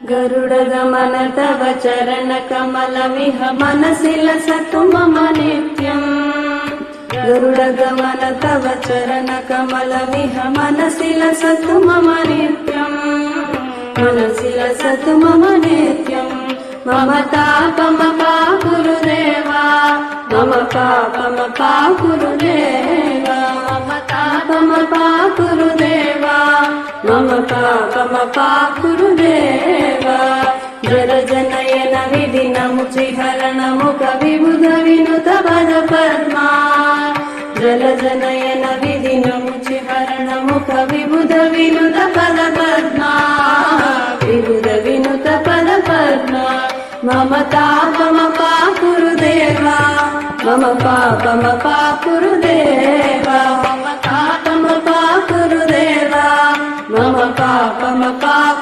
गरुडगमन तव चरणकमलमिह मनसि लसतु मम नित्यम्। गरुडगमन तव चरणकमलमिह मनसि लसतु मम नित्यम्। मनसि लसतु मम नित्यम्। मम तापमपा गुरुदेवा, मम पापमपा गुरुदेवा, मम तापमपा गुरुदेवा, मम पापमपा गुरुदेवा। जलजनयन विधिन मुचिहरण मुख विबुध विनुत पद पद्मा। जलजनयन विधिन मुचिहरण मुख विबुध विनुत पद पद्मा। विबुध विनुत पद पद्मा। मम तापमपा गुरुदेवा, मम पापमपा गुरुदेवा, मम तापमपा गुरुदेवा, मम पापमपा